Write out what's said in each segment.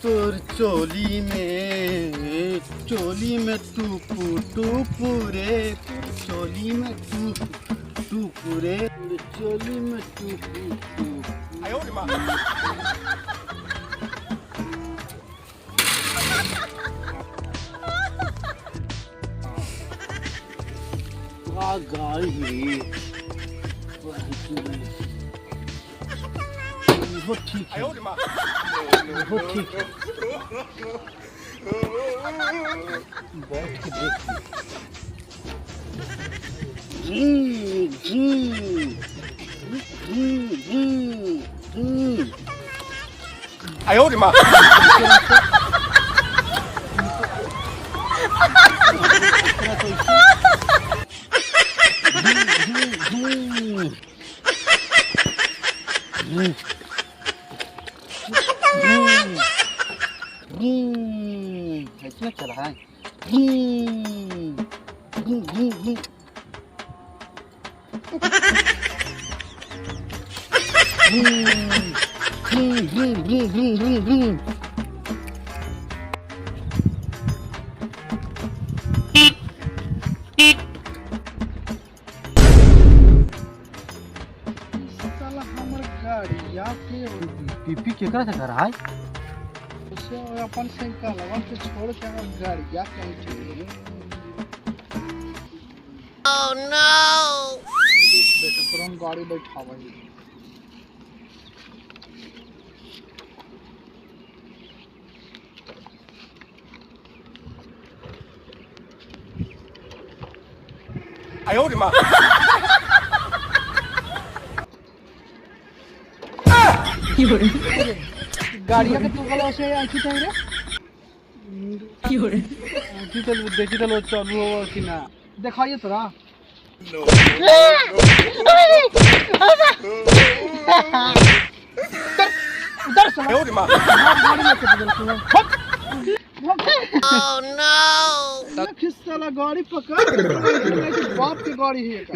तोर चोली में टूपू टूपू रे, चोली में टूपू रे, चोली में टूपू टूपू। गाड़ी वो ठीक है, वो ठीक है। बैठ के देख। आयो रे माँ। ऐसा चला है। साला हमर गाड़ी या के पीपी केकरा से कर है? उसे अपन साइकिल लगा के छोड़ के गाड़ी या के चले। Oh no! बेटा पुरान गाड़ी बैठावा है। आयो रे माँ। गाड़िया के तू गलो से आखी तई रे की हो रे आखी तो देखि तो चालू हो कि ना दिखाइए तोरा उधर से आयो रे माँ। गाड़ी में से बदल ओह नो किस साला गाड़ी पकड़ बाप की गाड़ी है का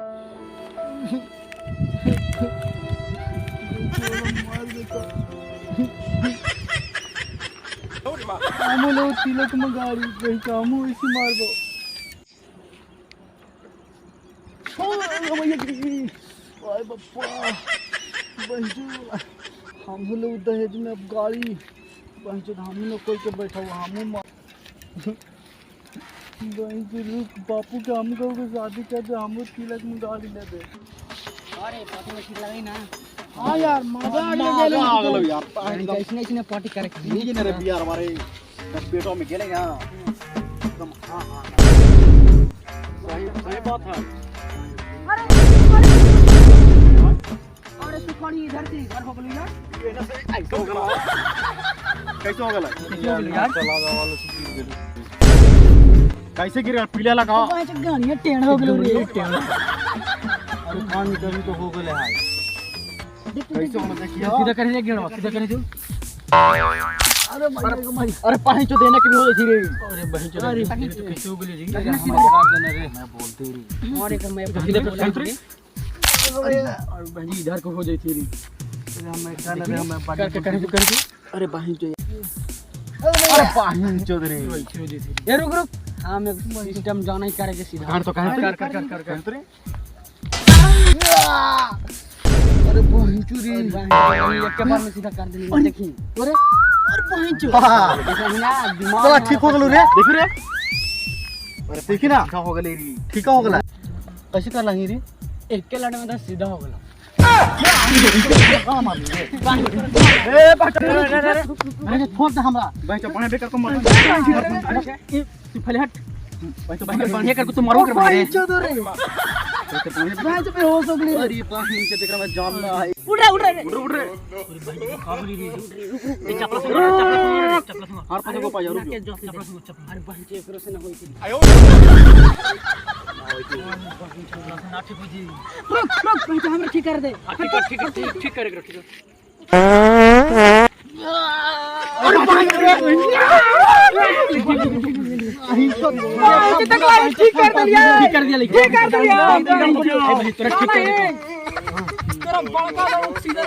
हम लोग तिलक में गाड़ी पे कामू इसी मार दो भाई बप्पा बंजू हम लोग दहेज में अब गाड़ी बंजू हम लोग कोई के बैठा हुआ हम बंजू रुक बापू के हम को शादी कर दे हम तिलक में गाड़ी ले दे अरे पार्टी में ठीक लगे ना। हाँ यार मजा आ गया यार इसने पार्टी करे नहीं ना रे यार हमारे बेटों में खेलेंगे एकदम हाँ हाँ सही बात है। अरे तू कौन इधर से घर हो गई यार? ये ना से ऐसे हो गया कैसे हो गया यार चला वालों से गिर गया कैसे गिरा पीला लगा भाई तो गाड़ियां टेढ़ हो गई रे टेढ़। अरे कान निकल तो हो गए है कैसे होना देखिए सीधा करे रे गिरवा सीधा करे तू। अरे भाई अरे पानी तो देने के भी हो जाती रे अरे बहन चल अरे तो कैसे हो गई रे मार देना रे मैं बोलते रे मारे तो मैं सीधा कर और बहन जी इधर को हो जाती रे मैं कर रहे मैं कर अरे बहन जो अरे बहन चौधरी ये रुक रुक हां मैं सिस्टम जाना ही करे सीधा काट तो कर रे अरे बहन चौधरी एक के बार में सीधा कर देनी देखी अरे अरे बहन चो देखी ना दिमाग ठीक हो गेलो रे देखी रे अरे देखी ना ठीक हो गेले रे ठीक हो गेला कैसे कर लागी रे एक के लड़े में तो सीधा हो गया। ए अरे फोन दे हमरा भाई तो पानी बेकर को मत फले हट भाई तो बढ़िया कर तू मारो कर भाई चौधरी भाई तो पे हो सकली अरे पानी के देख रहा मैं जान ना है उड़ रे उड़ रे काबली रे चपला हार पते को पा जा रुक चपला अरे बहन के करो से ना होई थी आयो ना ठीक हो जी रुक रुक हमरा ठीक कर दे ठीक करे ठीक अरे बहन ठीक कर दिया तेरा बड़का लोग सीधा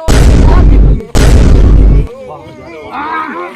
वाह